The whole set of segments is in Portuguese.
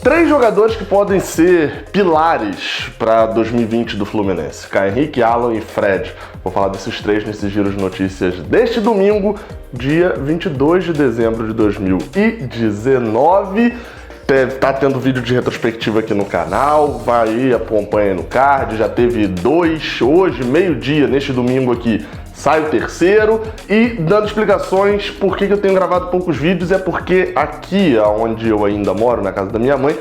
Três jogadores que podem ser pilares para 2020 do Fluminense: Caio Henrique, Alan e Fred. Vou falar desses três nesse giro de notícias deste domingo, dia 22 de dezembro de 2019. Tá tendo vídeo de retrospectiva aqui no canal, vai aí, acompanha aí no card. Já teve dois, hoje, meio-dia, neste domingo aqui, sai o terceiro. E dando explicações por que eu tenho gravado poucos vídeos, é porque aqui, onde eu ainda moro, na casa da minha mãe,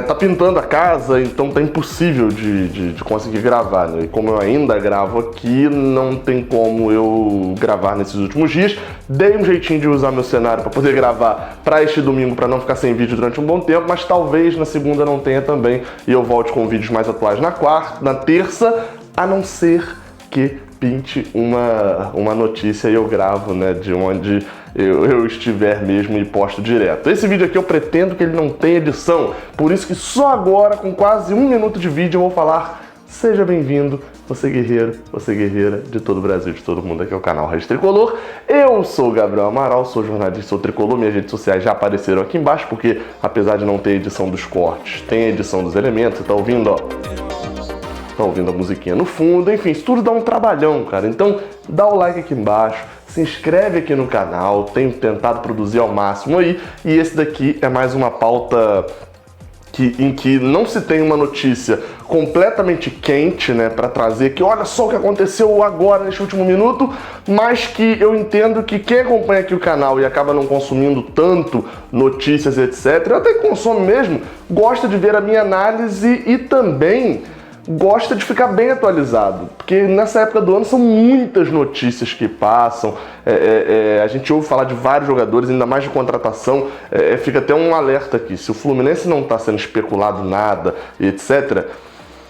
tá pintando a casa, então tá impossível de conseguir gravar, né? E como eu ainda gravo aqui, não tem como eu gravar nesses últimos dias. Dei um jeitinho de usar meu cenário para poder gravar para este domingo, para não ficar sem vídeo durante um bom tempo, mas talvez na segunda não tenha também, e eu volte com vídeos mais atuais na quarta, na terça, a não ser que pinte uma notícia e eu gravo, né, de onde eu estiver mesmo e posto direto. Esse vídeo aqui eu pretendo que ele não tenha edição, por isso que só agora, com quase 1 minuto de vídeo, eu vou falar: seja bem-vindo, você guerreiro, você guerreira de todo o Brasil, de todo mundo. Aqui é o canal Raiz Tricolor. Eu sou o Gabriel Amaral, sou jornalista, sou tricolor. Minhas redes sociais já apareceram aqui embaixo, porque apesar de não ter edição dos cortes, tem edição dos elementos. Você tá ouvindo, ó? Tá ouvindo a musiquinha no fundo, enfim, isso tudo dá um trabalhão, cara. Então dá o like aqui embaixo, se inscreve aqui no canal, tenho tentado produzir ao máximo aí, e esse daqui é mais uma pauta em que não se tem uma notícia completamente quente, né, para trazer que olha só o que aconteceu agora neste último minuto, mas que eu entendo que quem acompanha aqui o canal e acaba não consumindo tanto notícias, etc., até que consome mesmo, gosta de ver a minha análise e também gosta de ficar bem atualizado, porque nessa época do ano são muitas notícias que passam, a gente ouve falar de vários jogadores, ainda mais de contratação, fica até um alerta aqui: se o Fluminense não está sendo especulado nada, etc.,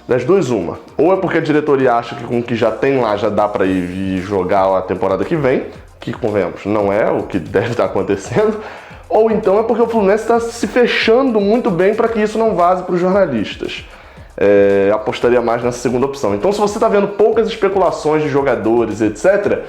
das duas uma, ou é porque a diretoria acha que com o que já tem lá já dá para ir jogar a temporada que vem, que convenhamos, não é o que deve estar acontecendo, ou então é porque o Fluminense está se fechando muito bem para que isso não vaze para os jornalistas. Apostaria mais nessa segunda opção. Então, se você está vendo poucas especulações de jogadores, etc.,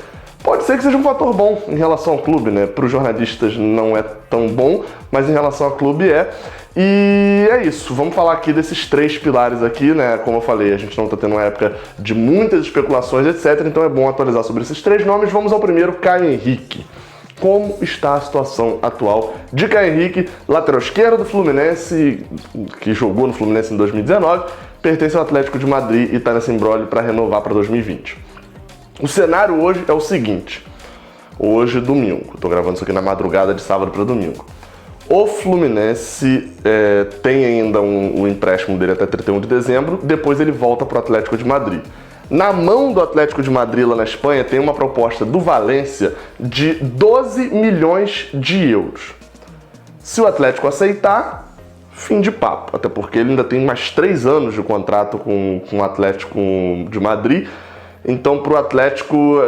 pode ser que seja um fator bom em relação ao clube, né? Para os jornalistas não é tão bom, mas em relação ao clube é. E é isso, vamos falar aqui desses três pilares aqui, né? Como eu falei, a gente não está tendo uma época de muitas especulações, etc., então é bom atualizar sobre esses três nomes. Vamos ao primeiro: Caio Henrique. Como está a situação atual de Caio Henrique, lateral esquerdo do Fluminense, que jogou no Fluminense em 2019, pertence ao Atlético de Madrid e está nesse imbróglio para renovar para 2020. O cenário hoje é o seguinte: hoje, domingo, estou gravando isso aqui na madrugada de sábado para domingo. O Fluminense tem ainda o empréstimo dele até 31 de dezembro, depois ele volta para o Atlético de Madrid. Na mão do Atlético de Madrid, lá na Espanha, tem uma proposta do Valência de 12 milhões de euros. Se o Atlético aceitar, fim de papo. Até porque ele ainda tem mais 3 anos de contrato com o Atlético de Madrid. Então, para o Atlético,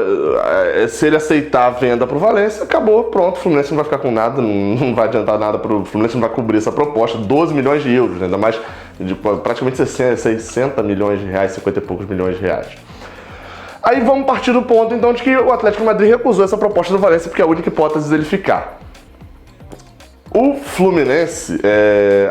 se ele aceitar a venda para o Valência, acabou, pronto. O Fluminense não vai ficar com nada, não vai adiantar nada para o Fluminense, não vai cobrir essa proposta. 12 milhões de euros, ainda mais de praticamente 60 milhões de reais, 50 e poucos milhões de reais. Aí vamos partir do ponto, então, de que o Atlético de Madrid recusou essa proposta do Valência, porque é a única hipótese dele ficar. O Fluminense,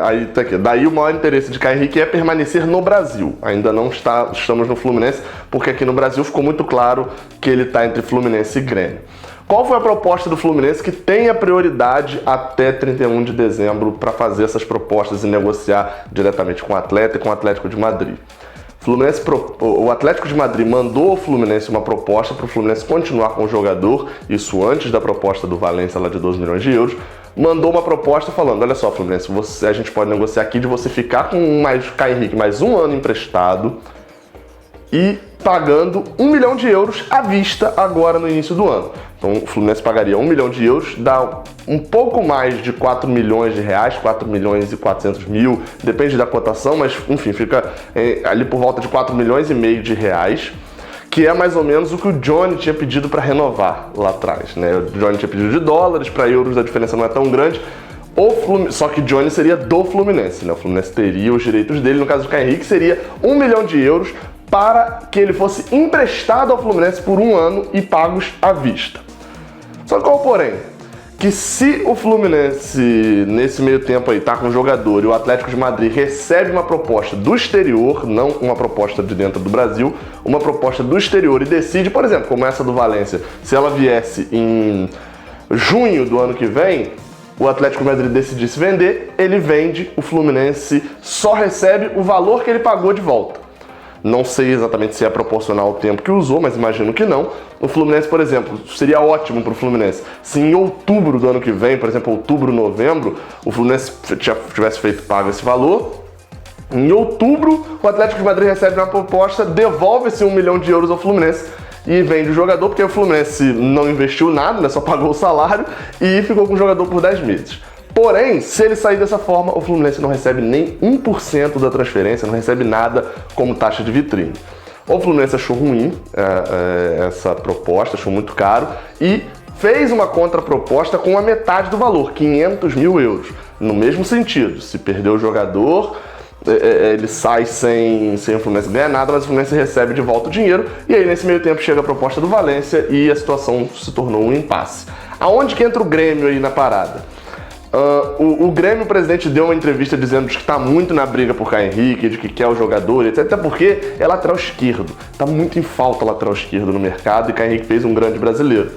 aí tá aqui, daí o maior interesse de Caio Henrique é permanecer no Brasil. Ainda não estamos no Fluminense, porque aqui no Brasil ficou muito claro que ele está entre Fluminense e Grêmio. Qual foi a proposta do Fluminense, que tem a prioridade até 31 de dezembro para fazer essas propostas e negociar diretamente com o atleta e com o Atlético de Madrid? O Atlético de Madrid mandou ao Fluminense uma proposta para o Fluminense continuar com o jogador, isso antes da proposta do Valência lá de 12 milhões de euros, mandou uma proposta falando: olha só, Fluminense, a gente pode negociar aqui de você ficar com Caio Henrique mais 1 ano emprestado e pagando 1 milhão de euros à vista agora no início do ano. Então o Fluminense pagaria 1 milhão de euros, dá um pouco mais de 4 milhões de reais, 4 milhões e 400 mil, depende da cotação, mas enfim, fica ali por volta de 4 milhões e meio de reais, que é mais ou menos o que o Johnny tinha pedido para renovar lá atrás, né? O Johnny tinha pedido de dólares, para euros a diferença não é tão grande. Só que Johnny seria do Fluminense, né? O Fluminense teria os direitos dele, no caso do Caio Henrique seria 1 milhão de euros para que ele fosse emprestado ao Fluminense por 1 ano e pagos à vista. Só que qual o porém? que se o Fluminense, nesse meio tempo aí, tá com o jogador e o Atlético de Madrid recebe uma proposta do exterior, não uma proposta de dentro do Brasil, uma proposta do exterior e decide, por exemplo, como essa do Valência, se ela viesse em junho do ano que vem, o Atlético de Madrid decidisse vender, ele vende, o Fluminense só recebe o valor que ele pagou de volta. Não sei exatamente se é proporcional ao tempo que usou, mas imagino que não. O Fluminense, por exemplo, seria ótimo para o Fluminense se em outubro do ano que vem, por exemplo, outubro, novembro, o Fluminense tivesse feito pago esse valor. Em outubro, o Atlético de Madrid recebe uma proposta, devolve esse 1 milhão de euros ao Fluminense e vende o jogador, porque o Fluminense não investiu nada, né, só pagou o salário e ficou com o jogador por 10 meses. Porém, se ele sair dessa forma, o Fluminense não recebe nem 1% da transferência, não recebe nada como taxa de vitrine. O Fluminense achou ruim essa proposta, achou muito caro e fez uma contraproposta com a metade do valor, 500 mil euros. No mesmo sentido, se perder o jogador, ele sai sem o Fluminense ganhar nada, mas o Fluminense recebe de volta o dinheiro e aí nesse meio tempo chega a proposta do Valência e a situação se tornou um impasse. Aonde que entra o Grêmio aí na parada? O Grêmio, o presidente, deu uma entrevista dizendo que está muito na briga por Caio Henrique, de que quer o jogador, etc. Até porque é lateral esquerdo. Está muito em falta lateral esquerdo no mercado e Caio Henrique fez um grande brasileiro.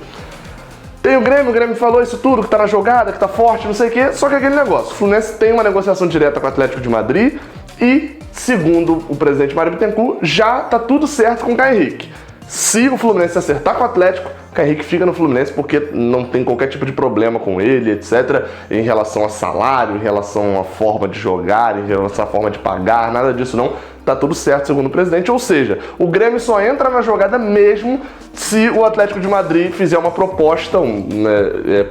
Tem o Grêmio falou isso tudo, que tá na jogada, que tá forte, não sei o quê. Só que aquele negócio, o Fluminense tem uma negociação direta com o Atlético de Madrid e, segundo o presidente Mário Bittencourt, já tá tudo certo com o Caio Henrique. Se o Fluminense acertar com o Atlético, o Caio Henrique fica no Fluminense porque não tem qualquer tipo de problema com ele, etc. Em relação a salário, em relação à forma de jogar, em relação à forma de pagar, nada disso não. Tá tudo certo, segundo o presidente. Ou seja, o Grêmio só entra na jogada mesmo se o Atlético de Madrid fizer uma proposta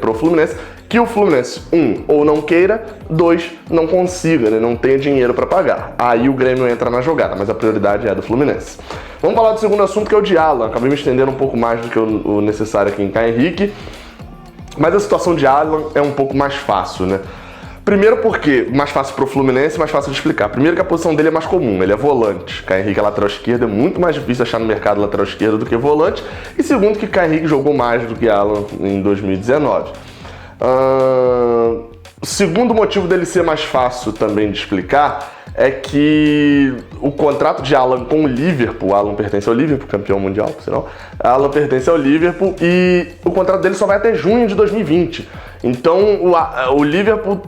pro Fluminense, que o Fluminense, ou não queira, 2, não consiga, né, não tenha dinheiro para pagar. Aí o Grêmio entra na jogada, mas a prioridade é a do Fluminense. Vamos falar do segundo assunto, que é o de Alan. Acabei me estendendo um pouco mais do que o necessário aqui em Caio Henrique, mas a situação de Alan é um pouco mais fácil, né? Primeiro porque, mais fácil pro Fluminense, mais fácil de explicar. Primeiro que a posição dele é mais comum, ele é volante. Caio Henrique é lateral esquerdo, é muito mais difícil achar no mercado lateral esquerdo do que volante. E segundo que Caio Henrique jogou mais do que Alan em 2019. O segundo motivo dele ser mais fácil também de explicar é que o contrato de Alan com o Liverpool, Alan pertence ao Liverpool, campeão mundial, por sinal, Alan pertence ao Liverpool e o contrato dele só vai até junho de 2020. Então o Liverpool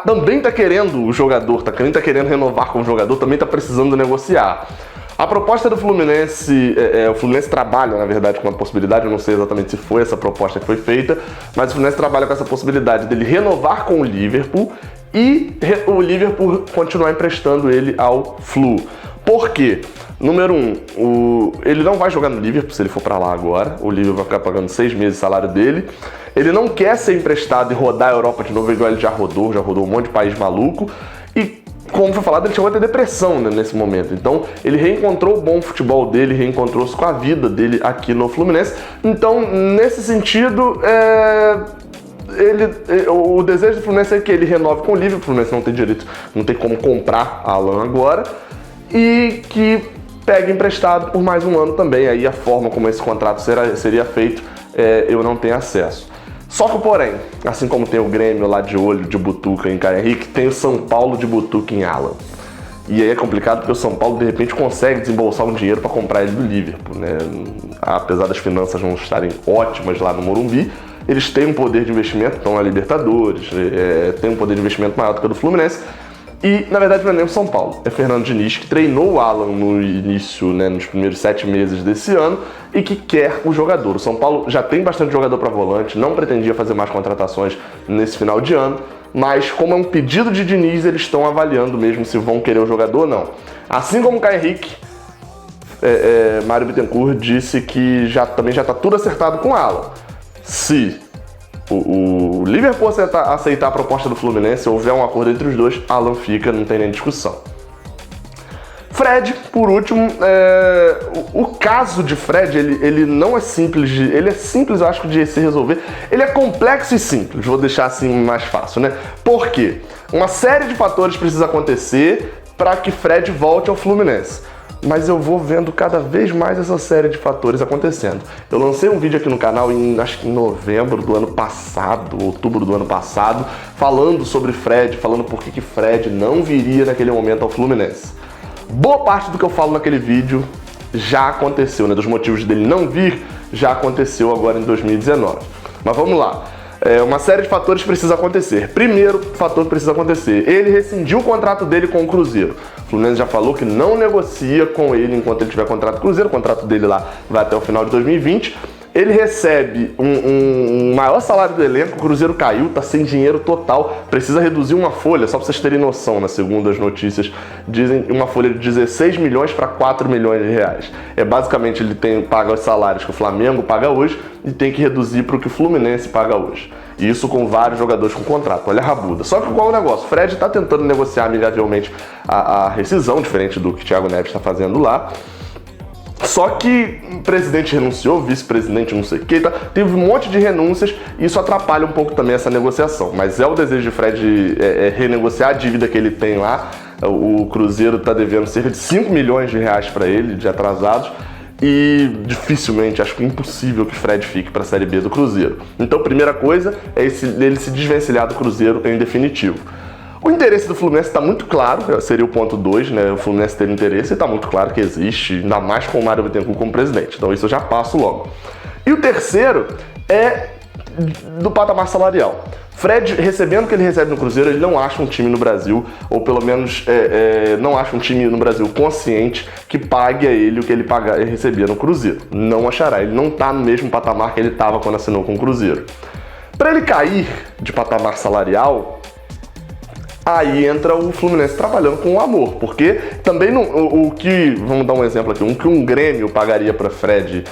também tá querendo o jogador, também tá querendo renovar com o jogador, também tá precisando negociar. A proposta do Fluminense, o Fluminense trabalha, na verdade, com a possibilidade, eu não sei exatamente se foi essa proposta que foi feita, mas o Fluminense trabalha com essa possibilidade dele renovar com o Liverpool e o Liverpool continuar emprestando ele ao Flu. Por quê? Número 1, ele não vai jogar no Liverpool se ele for pra lá agora, o Liverpool vai ficar pagando 6 meses de salário dele. Ele não quer ser emprestado e rodar a Europa de novo, igual ele já rodou um monte de país maluco. E, como foi falado, ele chegou a ter depressão, né, nesse momento. Então, ele reencontrou o bom futebol dele, reencontrou-se com a vida dele aqui no Fluminense. Então, nesse sentido, o desejo do Fluminense é que ele renove com o Liverpool. O Fluminense não tem direito, não tem como comprar Alan agora. E que pegue emprestado por mais um ano também. Aí a forma como esse contrato seria feito, eu não tenho acesso. Só que, porém, assim como tem o Grêmio lá de olho de butuca em Caio Henrique, tem o São Paulo de butuca em Alan. E aí é complicado porque o São Paulo, de repente, consegue desembolsar um dinheiro para comprar ele do Liverpool, né? Apesar das finanças não estarem ótimas lá no Morumbi, eles têm um poder de investimento, estão na Libertadores, têm um poder de investimento maior do que o do Fluminense. E, na verdade, não é nem o São Paulo, é Fernando Diniz, que treinou o Alan no início, né, nos primeiros 7 meses desse ano, e que quer o jogador. O São Paulo já tem bastante jogador para volante, não pretendia fazer mais contratações nesse final de ano, mas como é um pedido de Diniz, eles estão avaliando mesmo se vão querer o jogador ou não. Assim como o Caio Henrique, Mário Bittencourt disse que também já está tudo acertado com o Alan. Se o Liverpool aceitar a proposta do Fluminense, houver um acordo entre os dois, Alan fica, não tem nem discussão. Fred, por último, o caso de Fred, ele não é simples, ele é simples, eu acho, de se resolver. Ele é complexo e simples, vou deixar assim mais fácil, né? Por quê? Uma série de fatores precisa acontecer para que Fred volte ao Fluminense. mas eu vou vendo cada vez mais essa série de fatores acontecendo. Eu lancei um vídeo aqui no canal acho que em novembro do ano passado, outubro do ano passado, falando sobre Fred, falando por que Fred não viria naquele momento ao Fluminense. Boa parte do que eu falo naquele vídeo já aconteceu, né? Dos motivos dele não vir, já aconteceu agora em 2019. Mas vamos lá. Uma série de fatores precisa acontecer. Primeiro fator que precisa acontecer, ele rescindiu o contrato dele com o Cruzeiro. O Fluminense já falou que não negocia com ele enquanto ele tiver contrato com o Cruzeiro, o contrato dele lá vai até o final de 2020. Ele recebe um maior salário do elenco, o Cruzeiro caiu, tá sem dinheiro total, precisa reduzir uma folha, só pra vocês terem noção, né? Segundo as notícias, dizem uma folha de 16 milhões para 4 milhões de reais. Basicamente ele paga os salários que o Flamengo paga hoje e tem que reduzir para o que o Fluminense paga hoje. E isso com vários jogadores com contrato, olha a rabuda. Só que qual é o negócio? O Fred tá tentando negociar amigavelmente a rescisão, diferente do que o Thiago Neves está fazendo lá. Só que o presidente renunciou, o vice-presidente não sei o que, teve um monte de renúncias e isso atrapalha um pouco também essa negociação. Mas é o desejo de Fred renegociar a dívida que ele tem lá. O Cruzeiro está devendo cerca de 5 milhões de reais para ele, de atrasados, e dificilmente, acho que impossível que Fred fique para a Série B do Cruzeiro. Então, primeira coisa é ele se desvencilhar do Cruzeiro em definitivo. O interesse do Fluminense está muito claro, seria o ponto 2, né? O Fluminense ter interesse e está muito claro que existe, ainda mais com o Mário Bittencourt como presidente. Então isso eu já passo logo. E o terceiro é do patamar salarial. Fred, recebendo o que ele recebe no Cruzeiro, ele não acha um time no Brasil, ou pelo menos não acha um time no Brasil consciente que pague a ele o que ele recebia no Cruzeiro. Não achará, ele não está no mesmo patamar que ele estava quando assinou com o Cruzeiro. Para ele cair de patamar salarial, aí entra o Fluminense trabalhando com o amor, porque também vamos dar um exemplo aqui, o que um Grêmio pagaria para Fred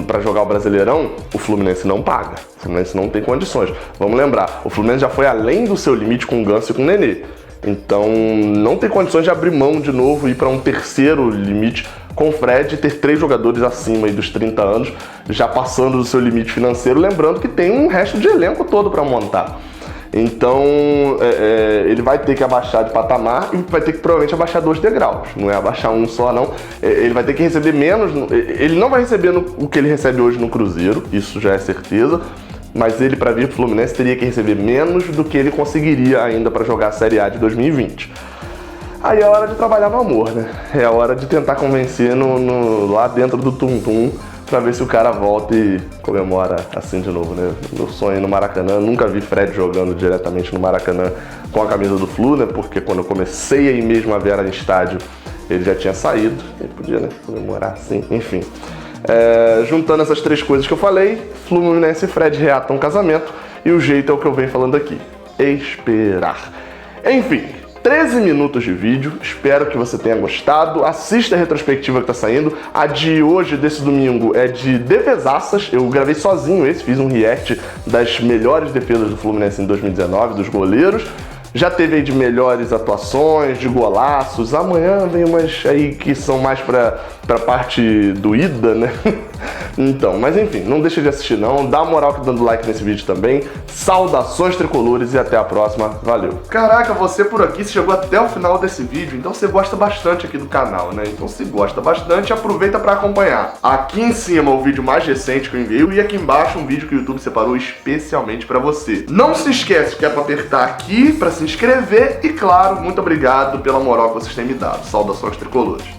para jogar o Brasileirão, o Fluminense não paga, o Fluminense não tem condições. Vamos lembrar, o Fluminense já foi além do seu limite com o Ganso e com o Nenê, então não tem condições de abrir mão de novo e ir para um terceiro limite com o Fred, ter 3 jogadores acima aí dos 30 anos, já passando do seu limite financeiro, lembrando que tem um resto de elenco todo para montar. Então ele vai ter que abaixar de patamar e vai ter que provavelmente abaixar 2 degraus, não é abaixar um só não, ele vai ter que receber menos, ele não vai receber o que ele recebe hoje no Cruzeiro, isso já é certeza, mas ele para vir pro Fluminense teria que receber menos do que ele conseguiria ainda para jogar a Série A de 2020. Aí é hora de trabalhar no amor, né? É a hora de tentar convencer lá dentro do tum-tum pra ver se o cara volta e comemora assim de novo, né? Meu sonho no Maracanã, nunca vi Fred jogando diretamente no Maracanã com a camisa do Flu, né? Porque quando eu comecei aí mesmo a ver ela em estádio, ele já tinha saído, ele podia, né, comemorar assim, enfim. Juntando essas 3 coisas que eu falei, Fluminense e Fred reatam um casamento e o jeito é o que eu venho falando aqui, esperar. Enfim, 13 minutos de vídeo, espero que você tenha gostado, assista a retrospectiva que tá saindo, a de hoje, desse domingo, é de defesaças, eu gravei sozinho fiz um react das melhores defesas do Fluminense em 2019, dos goleiros, já teve aí de melhores atuações, de golaços, amanhã vem umas aí que são mais pra parte doída, né? Então, mas enfim, não deixa de assistir não, dá moral que dando like nesse vídeo também, saudações tricolores e até a próxima, valeu! Caraca, você por aqui chegou até o final desse vídeo, então você gosta bastante aqui do canal, né? Então se gosta bastante, aproveita pra acompanhar. Aqui em cima o vídeo mais recente que eu enviei e aqui embaixo um vídeo que o YouTube separou especialmente pra você. Não se esquece que é pra apertar aqui pra se inscrever e claro, muito obrigado pela moral que vocês têm me dado. Saudações tricolores!